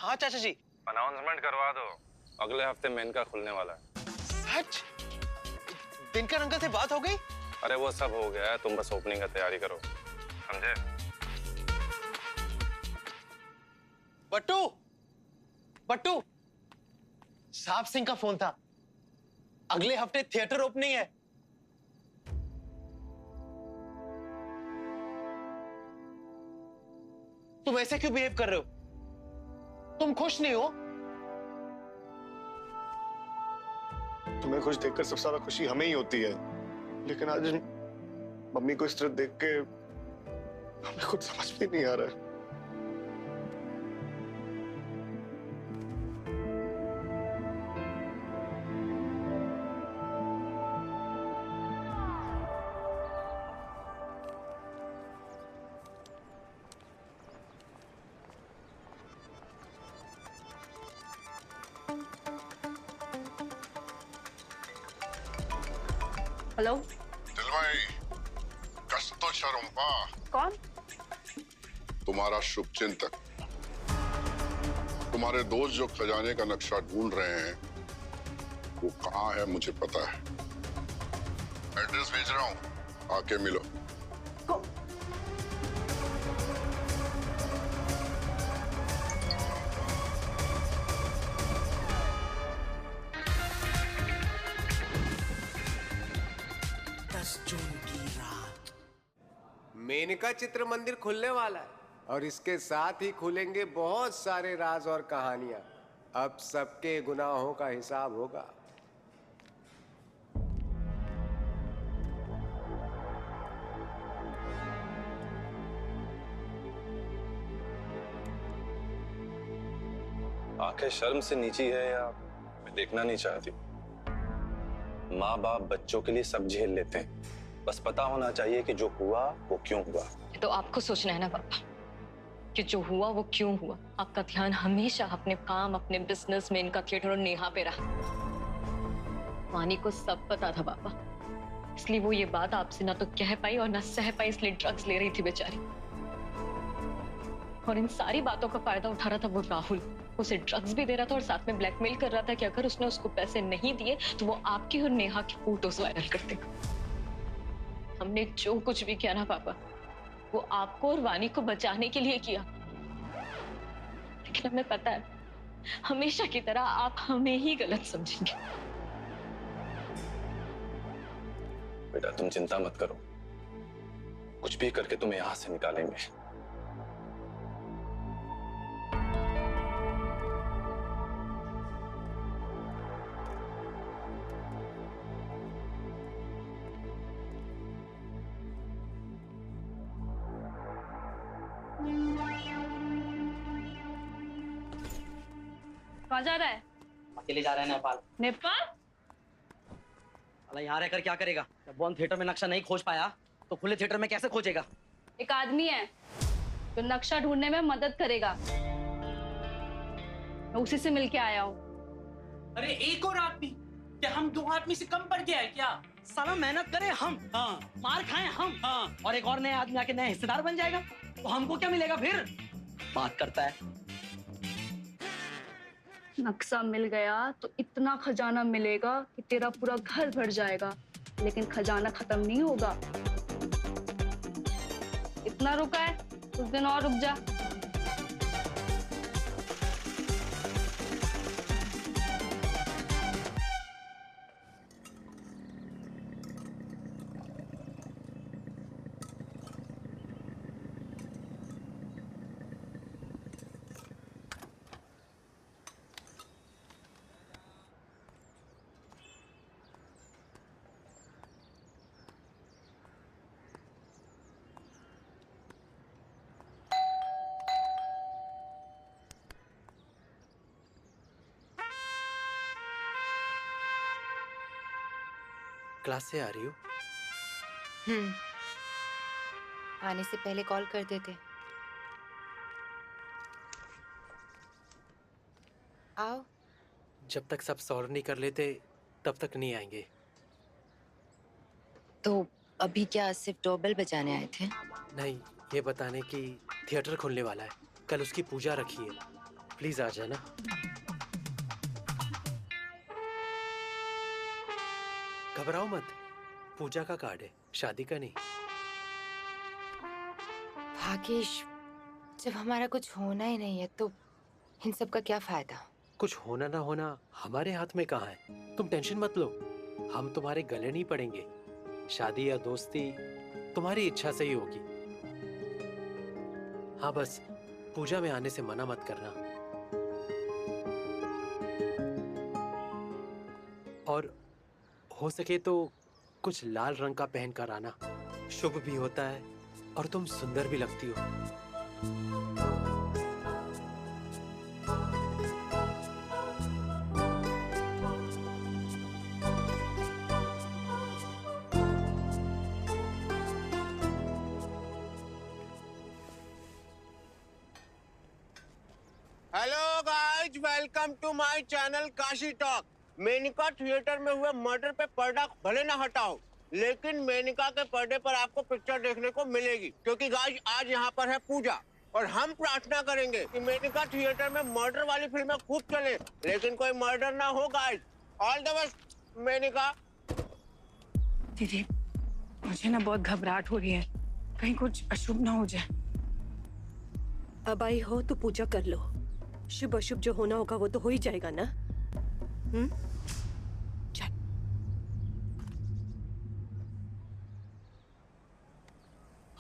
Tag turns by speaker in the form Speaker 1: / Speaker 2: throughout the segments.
Speaker 1: हाँ चाचा जी।
Speaker 2: अनाउंसमेंट करवा दो, अगले हफ्ते मेन का खुलने वाला है।
Speaker 1: सच? दिनकर अंकल से बात हो गई?
Speaker 2: अरे वो सब हो गया है, तुम बस ओपनिंग का तैयारी करो, समझे?
Speaker 1: बट्टू, बट्टू, साहब सिंह का फोन था। अगले हफ्ते थिएटर ओपनिंग है। तुम ऐसे क्यों बिहेव कर रहे हो? तुम खुश नहीं हो?
Speaker 3: तुम्हें खुश देखकर सबसे ज्यादा खुशी हमें ही होती है, लेकिन आज मम्मी को इस तरह देख के हमें खुद समझ में नहीं आ रहा है।
Speaker 4: हेलो
Speaker 5: दिलवाई, कस्तो शर्मा।
Speaker 4: कौन?
Speaker 5: तुम्हारा शुभचिंतक। तुम्हारे दोस्त जो खजाने का नक्शा ढूंढ रहे हैं वो कहाँ है मुझे पता है। एड्रेस भेज रहा हूँ, आके मिलो।
Speaker 4: को...
Speaker 6: मेनका चित्र मंदिर खुलने वाला है और इसके साथ ही खुलेंगे बहुत सारे राज और कहानियां। अब सबके गुनाहों का हिसाब होगा।
Speaker 2: आंखें शर्म से नीची है या मैं देखना नहीं चाहती? माँ बाप बच्चों के लिए सब झेल लेते हैं, बस पता होना चाहिए कि जो हुआ वो क्यों हुआ।
Speaker 7: तो आपको सोचना है ना पापा कि जो हुआ वो क्यों हुआ। आपका ध्यान हमेशा अपने काम, अपने बिजनेस में, इनका थिएटर और नेहा पे रहा। वानी को सब पता था पापा, इसलिए वो ये बात आपसे ना तो कह पाई और ना सह पाई, इसलिए ड्रग्स ले रही थी बेचारी। और इन सारी बातों का फायदा उठा रहा था वो राहुल। उसे ड्रग्स भी दे रहा था और साथ में ब्लैकमेल कर रहा था कि अगर उसने उसको पैसे नहीं दिए तो वो आपकी और नेहा की फोटोज वायरल कर देगा। हमने जो कुछ भी किया ना पापा, वो आपको और वानी को बचाने के लिए किया। लेकिन हमें पता है हमेशा की तरह आप हमें ही गलत समझेंगे।
Speaker 2: बेटा तुम चिंता मत करो, कुछ भी करके तुम्हें यहां से निकालेंगे।
Speaker 4: कहाँ जा रहा है?
Speaker 8: अकेले जा रहा है नेपाल।
Speaker 4: नेपाल?
Speaker 8: अला यहाँ रहकर क्या करेगा? जब बॉन थिएटर में नक्शा नहीं खोज पाया तो खुले थिएटर में कैसे खोजेगा?
Speaker 4: एक आदमी है जो नक्शा ढूंढने में मदद करेगा। मैं उसी से मिलके आया हूँ।
Speaker 9: अरे एक और आदमी? क्या हम दो आदमी से कम पड़ गया है क्या?
Speaker 8: साला मेहनत करे हम,
Speaker 9: हाँ,
Speaker 8: मार खाएं हम,
Speaker 9: हाँ,
Speaker 8: और एक और नया आदमी आके नया हिस्सेदार बन जाएगा तो हमको क्या मिलेगा फिर? बात करता है।
Speaker 4: नक्शा मिल गया तो इतना खजाना मिलेगा कि तेरा पूरा घर भर जाएगा, लेकिन खजाना खत्म नहीं होगा। इतना रुका है, कुछ दिन और रुक जा।
Speaker 10: क्लास से आ रही हो?
Speaker 11: आने से पहले कॉल कर देते। आओ।
Speaker 10: जब तक सब सॉल्व नहीं कर लेते तब तक नहीं आएंगे।
Speaker 11: तो अभी क्या सिर्फ डोरबेल बजाने आए थे?
Speaker 10: नहीं, ये बताने कि थिएटर खुलने वाला है, कल उसकी पूजा रखी है। प्लीज आ जाना। घबराओ मत, पूजा का कार्ड है, शादी का नहीं।
Speaker 11: भागेश, जब हमारा कुछ होना ही नहीं है तो इन सब का क्या फायदा?
Speaker 10: कुछ होना ना होना हमारे हाथ में कहाँ है। तुम टेंशन मत लो, हम तुम्हारे गले नहीं पड़ेंगे। शादी या दोस्ती तुम्हारी इच्छा से ही होगी। हाँ बस पूजा में आने से मना मत करना। और हो सके तो कुछ लाल रंग का पहन कर आना, शुभ भी होता है और तुम सुंदर भी लगती हो।
Speaker 6: Hello guys, welcome to my channel Kashi talk. Menaka theatre में हुए मर्डर पे पर्दा भले ना हटाओ, लेकिन मेनिका के पर्दे पर आपको पिक्चर देखने को मिलेगी, क्योंकि गाइस आज यहाँ पर है पूजा और हम प्रार्थना करेंगे कि मेनिका थिएटर में मर्डर वाली फिल्में खूब चले, लेकिन कोई मर्डर ना हो guys. All the best Menaka.
Speaker 12: दीदी, मुझे ना बहुत घबराहट हो रही है, कहीं कुछ अशुभ ना हो जाए।
Speaker 13: अब आई हो तो पूजा कर लो, शुभ अशुभ जो होना होगा वो तो हो ही जाएगा ना। चल।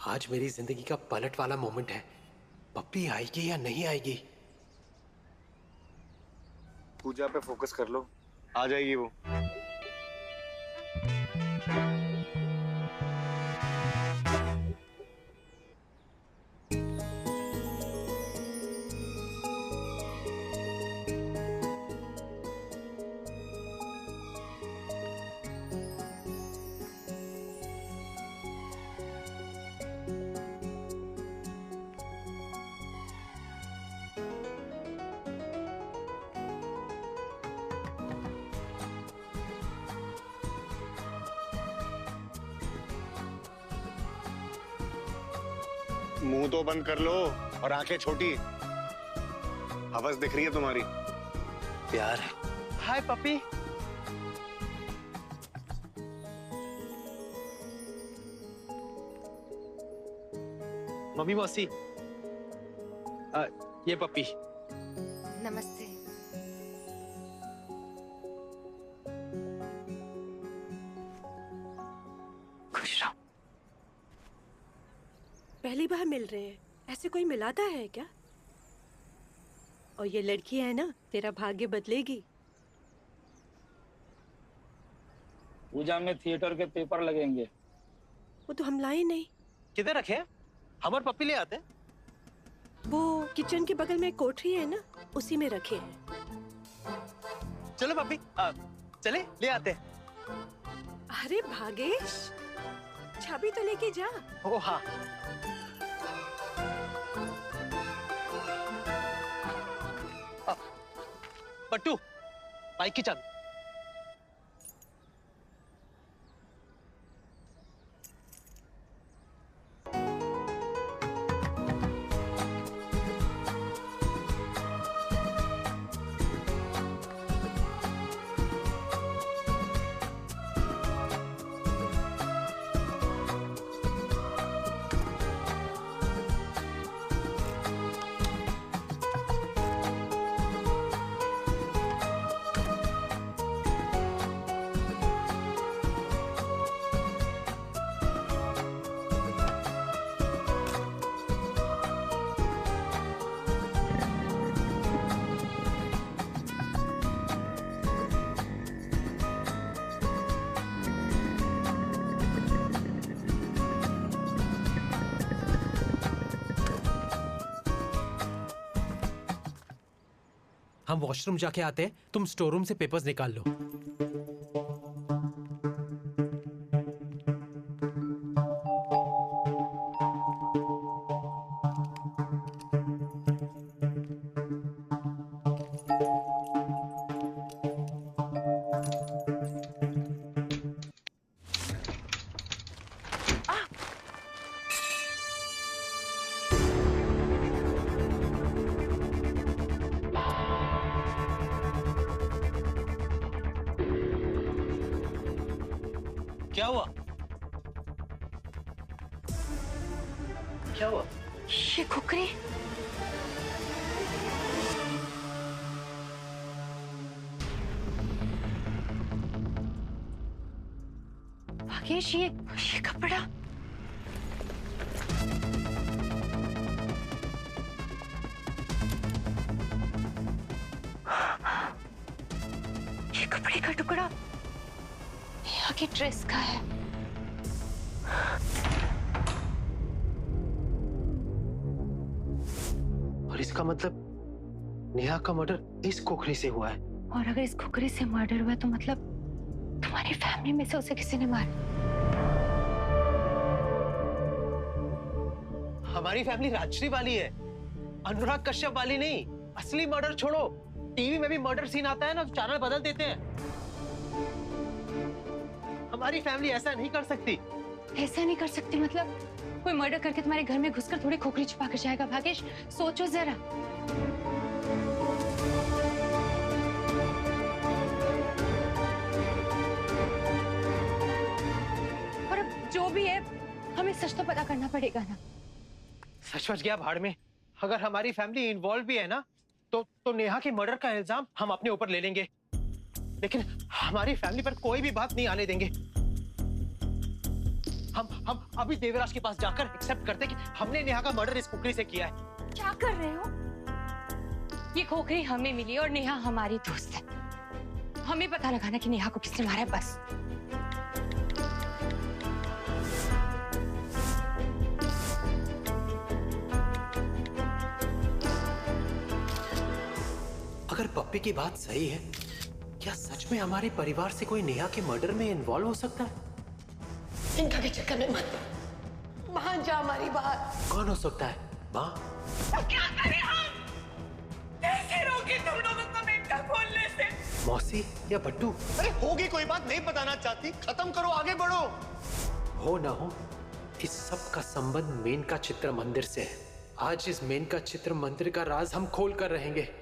Speaker 10: आज मेरी जिंदगी का पलट वाला मोमेंट है। पप्पी आएगी या नहीं आएगी?
Speaker 3: पूजा पे फोकस कर लो, आ जाएगी वो। मुंह तो बंद कर लो और आंखें छोटी। हवस दिख रही है तुम्हारी।
Speaker 10: प्यार है।
Speaker 1: हाय पपी। मम्मी मौसी, ये पपी।
Speaker 11: नमस्ते।
Speaker 12: खुश रहो।
Speaker 13: पहली बार मिल रहे हैं, ऐसे कोई मिलाता है क्या? और ये लड़की है ना, तेरा भाग्य बदलेगी।
Speaker 14: पूजा में थिएटर के पेपर लगेंगे।
Speaker 13: वो तो हम लाए नहीं।
Speaker 1: किधर रखे? हम और पप्पी ले आते।
Speaker 13: वो किचन के बगल में एक कोठरी है ना, उसी में रखे हैं।
Speaker 1: चलो पप्पी, चले ले आते।
Speaker 13: अरे भागेश, चाबी तो लेके जा।
Speaker 1: ओ हाँ। पट्टू, बाइक की चाबी।
Speaker 10: हम वॉशरूम जाके आते हैं, तुम स्टोर रूम से पेपर्स निकाल लो। क्या हुआ? क्या हुआ?
Speaker 11: ये खुकरी। भागेश, ये कपड़ा। ये कपड़े का टुकड़ा नेहा की ड्रेस का है।
Speaker 10: और इसका मतलब नेहा का मर्डर इस खोखरी से हुआ है।
Speaker 11: और अगर इस खुकरी से मर्डर हुआ तो मतलब तुम्हारी फैमिली में से उसे किसी ने मारा।
Speaker 10: हमारी फैमिली राजश्री वाली है, अनुराग कश्यप वाली नहीं। असली मर्डर छोड़ो, टीवी में भी मर्डर सीन आता है ना, चैनल बदल देते हैं। हमारी फैमिली ऐसा नहीं कर सकती।
Speaker 11: ऐसा नहीं कर सकती मतलब? कोई मर्डर करके तुम्हारे घर में घुसकर थोड़ी खोखरी छुपा कर जाएगा। भागेश, सोचो जरा। और अब जो भी है, हमें सच तो पता करना पड़ेगा ना।
Speaker 10: सच गया भाड़ में। अगर हमारी फैमिली इन्वॉल्व भी है ना, तो नेहा के मर्डर का इल्जाम हम अपने ऊपर ले लेंगे, लेकिन हमारी फैमिली पर कोई भी बात नहीं आने देंगे। हम अभी देवराज के पास जाकर एक्सेप्ट करते कि हमने नेहा का मर्डर इस खोखरी से किया है।
Speaker 11: क्या कर रहे हो? ये खोखरी हमें मिली और नेहा हमारी दोस्त है। हमें पता लगाना कि नेहा को किसने मारा है, बस।
Speaker 10: अगर पप्पी की बात सही है, क्या सच में हमारे परिवार से कोई नेहा के मर्डर में इन्वॉल्व हो सकता है?
Speaker 13: इनका भी चक्कर में मत। मान जा हमारी बात।
Speaker 10: कौन हो सकता है? माँ?
Speaker 13: क्या करें हम? कैसे रोके तुम लोगों को मेनका खोलने से?
Speaker 10: मौसी या बट्टू?
Speaker 3: अरे होगी कोई बात, नहीं बताना चाहती, खत्म करो, आगे बढ़ो।
Speaker 10: हो ना हो, इस सब का संबंध मेनका चित्र मंदिर से है। आज इस मेनका चित्र मंदिर का राज हम खोल कर रहेंगे।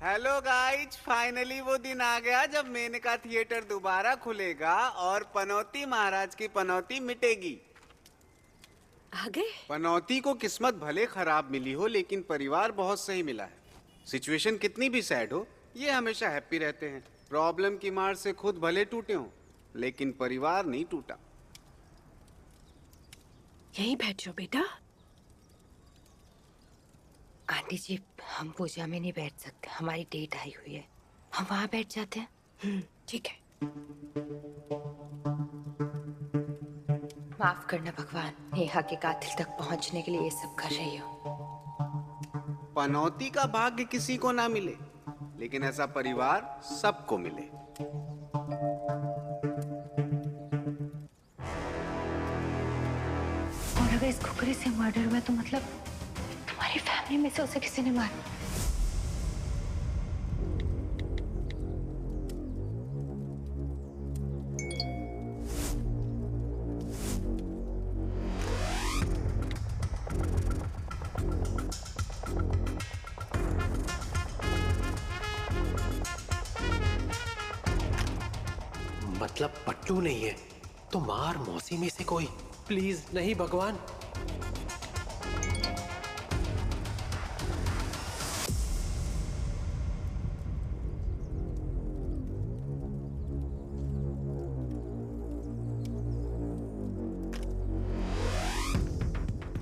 Speaker 15: हेलो गाइज, फाइनली वो दिन आ गया जब मेनका थिएटर दोबारा खुलेगा और पनौती महाराज की पनौती मिटेगी।
Speaker 13: आ गए?
Speaker 15: पनौती को किस्मत भले खराब मिली हो, लेकिन परिवार बहुत सही मिला है। सिचुएशन कितनी भी सैड हो, ये हमेशा हैप्पी रहते हैं। प्रॉब्लम की मार से खुद भले टूटे हो, लेकिन परिवार नहीं टूटा।
Speaker 13: यहीं बैठ जाओ बेटा।
Speaker 11: आंटी जी, हम पूजा में नहीं बैठ सकते, हमारी डेट आई हुई है। हम वहां बैठ जाते हैं।
Speaker 13: ठीक है।
Speaker 11: माफ करना भगवान, नेहा के कातिल तक पहुंचने के लिए ये सब कर रही हो।
Speaker 15: पनौती का भाग्य किसी को ना मिले, लेकिन ऐसा परिवार सबको मिले।
Speaker 11: और अगर इस खुकरी से मर्डर हुआ तो मतलब तुम्हारी फैमिली में से उसे किसी ने मारा।
Speaker 10: मतलब पट्टू नहीं है तो मार मौसी में से कोई। प्लीज नहीं भगवान।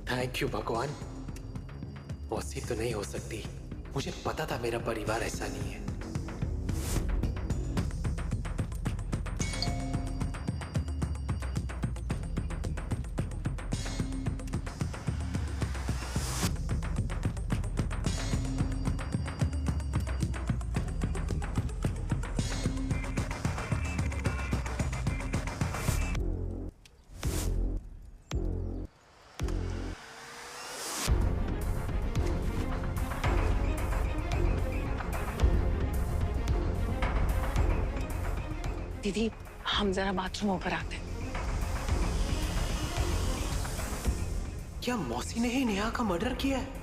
Speaker 10: थैंक यू भगवान। मौसी तो नहीं हो सकती, मुझे पता था मेरा परिवार ऐसा नहीं है।
Speaker 12: दीदी, हम जरा बाथरूम ऊपर आते हैं।
Speaker 10: क्या मौसी ने ही नेहा का मर्डर किया है?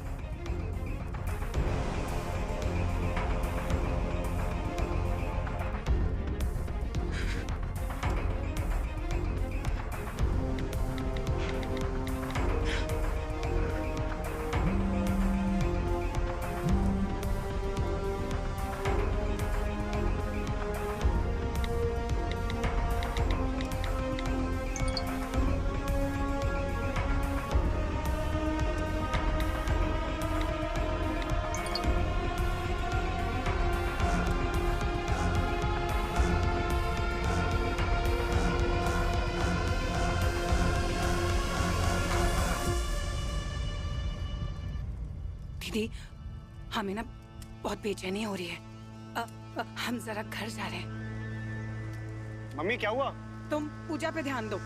Speaker 12: दीदी हमें ना बहुत बेचैनी हो रही है। हम जरा घर जा रहे हैं।
Speaker 3: मम्मी क्या हुआ?
Speaker 12: तुम पूजा पे ध्यान दो।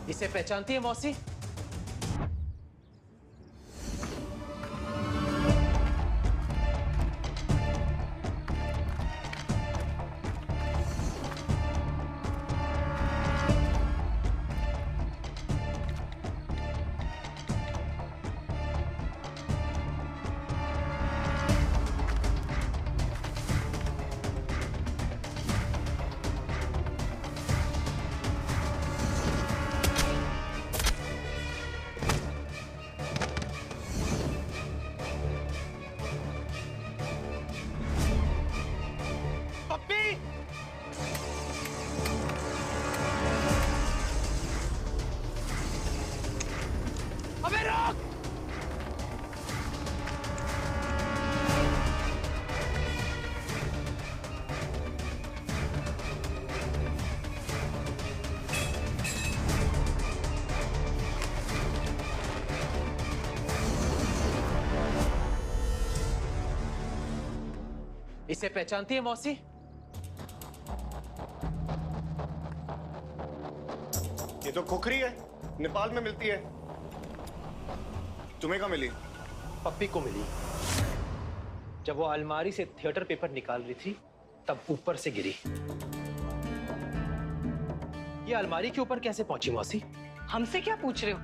Speaker 10: इसे पहचानती है मौसी? इसे पहचानती है मौसी?
Speaker 3: ये तो खोखरी है, नेपाल में मिलती है। तुम्हें कहाँ मिली?
Speaker 10: पप्पी को मिली। जब वो अलमारी से थिएटर पेपर निकाल रही थी तब ऊपर से गिरी। ये अलमारी के ऊपर कैसे पहुंची मौसी?
Speaker 12: हमसे क्या पूछ रहे हो?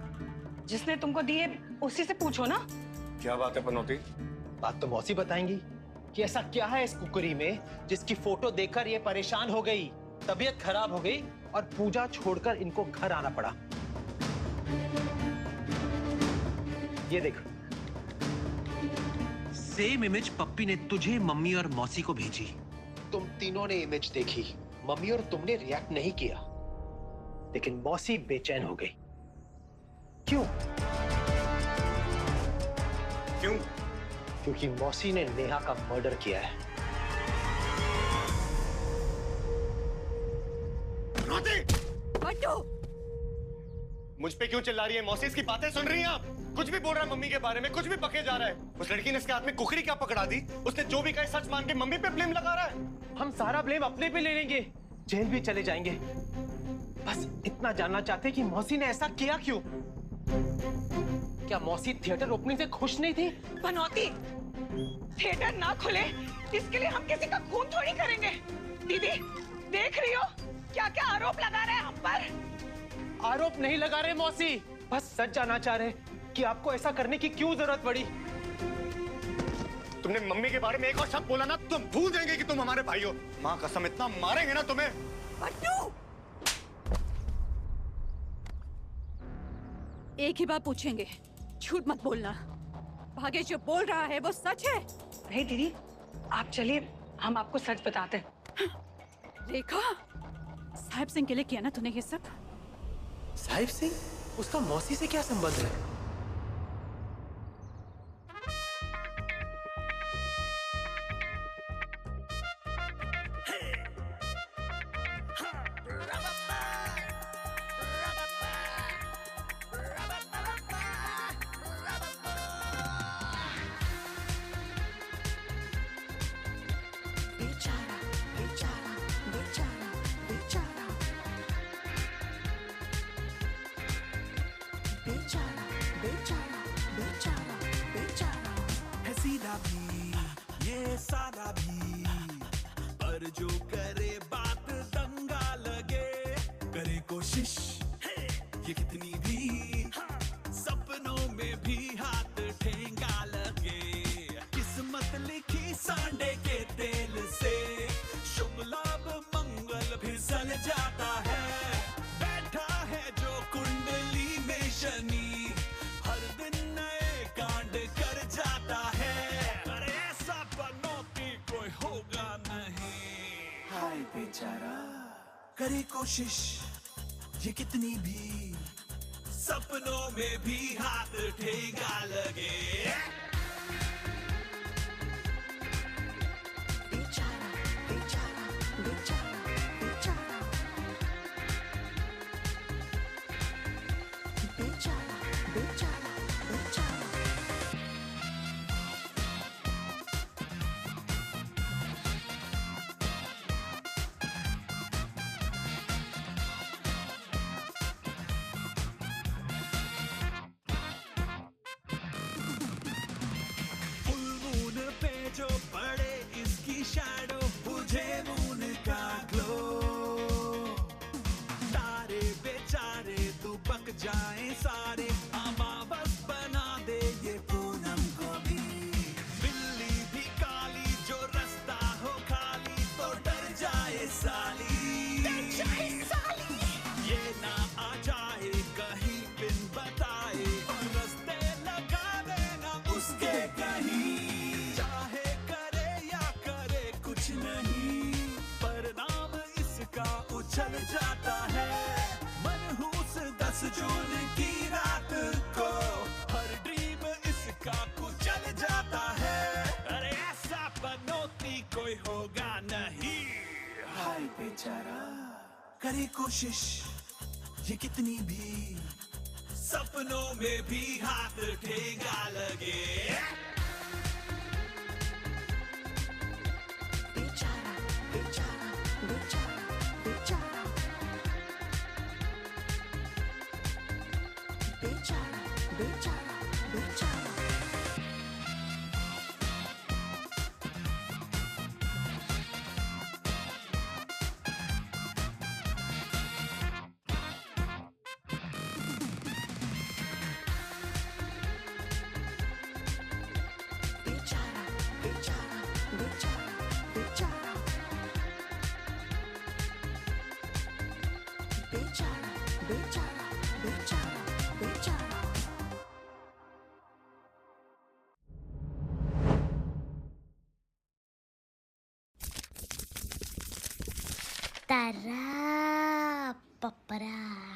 Speaker 12: जिसने तुमको दिए उसी से पूछो ना।
Speaker 3: क्या बात है पनौती?
Speaker 10: बात तो मौसी बताएंगी कि ऐसा क्या है इस कुकरी में जिसकी फोटो देखकर ये परेशान हो गई, तबीयत खराब हो गई और पूजा छोड़कर इनको घर आना पड़ा। ये देख, सेम इमेज पप्पी ने तुझे, मम्मी और मौसी को भेजी। तुम तीनों ने इमेज देखी, मम्मी और तुमने रिएक्ट नहीं किया, लेकिन मौसी बेचैन हो गई। क्यों?
Speaker 3: क्यों?
Speaker 10: क्योंकि मौसी ने नेहा का मर्डर किया है।
Speaker 3: बट्टू! मुझ पे क्यों चिल्ला रही है? मौसी इसकी बातें सुन रही हैं आप? कुछ भी बोल रहा है मम्मी के बारे में, कुछ भी बके जा रहा है। उस लड़की ने इसके हाथ में कुकरी क्या पकड़ा दी? उसने जो भी कहा सच मान के मम्मी पे ब्लेम लगा रहा है।
Speaker 10: हम सारा ब्लेम अपने पे ले लेंगे, जेल भी चले जाएंगे। बस इतना जानना चाहते कि मौसी ने ऐसा किया क्यों? क्या मौसी थिएटर ओपनिंग से खुश नहीं थी?
Speaker 12: पनौती, थिएटर ना खुले इसके लिए हम किसी का खून थोड़ी करेंगे। दीदी देख रही हो क्या क्या आरोप लगा रहे हैं हम पर।
Speaker 10: आरोप नहीं लगा रहे मौसी, बस सच जानना चाह रहे कि आपको ऐसा करने की क्यों जरूरत पड़ी।
Speaker 3: तुमने मम्मी के बारे में एक और शब्द बोला ना, तुम भूल जाएंगे कि तुम हमारे भाई हो। माँ कसम इतना मारेंगे ना तुम्हें।
Speaker 13: बट्टू! एक ही बात पूछेंगे, झूठ मत बोलना। भागेश जो बोल रहा है वो सच है?
Speaker 12: नहीं दीदी, आप चलिए, हम आपको सच बताते हैं।
Speaker 13: रेखा, साहिब सिंह के लिए किया ना तूने ये सब?
Speaker 10: साहिब सिंह? उसका मौसी से क्या संबंध है?
Speaker 16: सारा भी और जो करे बात दंगा लगे, करे कोशिश ये कितनी भी, सपनों में भी हाथ ठेंगा लगे। किस्मत लिखी सांडे के तेल से, शुभ लाभ मंगल फिसल जाता है। बैठा है जो कुंडली में शनि, हर दिन नए कांड कर जाता है। अरे ऐसा बनोती कोई होगा नहीं। हाय बेचारा करे कोशिश ये कितनी भी, सपनों में भी हाथ ठेंगा लगे। जो पड़े इसकी शैडो, बुझे मून का ग्लो। तारे बेचारे दुबक जाए सारे, अमावस बना दे ये पूनम को भी। बिल्ली भी काली जो रास्ता हो खाली, तो डर जाए साली। ये ना आ जाए कहीं बिन बताए, और रास्ते लगा देना उसके कहीं। चल जाता है मनहूस 10 जून की रात को, हर ड्रीम इसका कुचल जाता है। अरे ऐसा बनोती कोई होगा नहीं। हाय बेचारा करे कोशिश ये कितनी भी, सपनों में भी हाथ ठेंगा लगे।
Speaker 17: Tara, papara.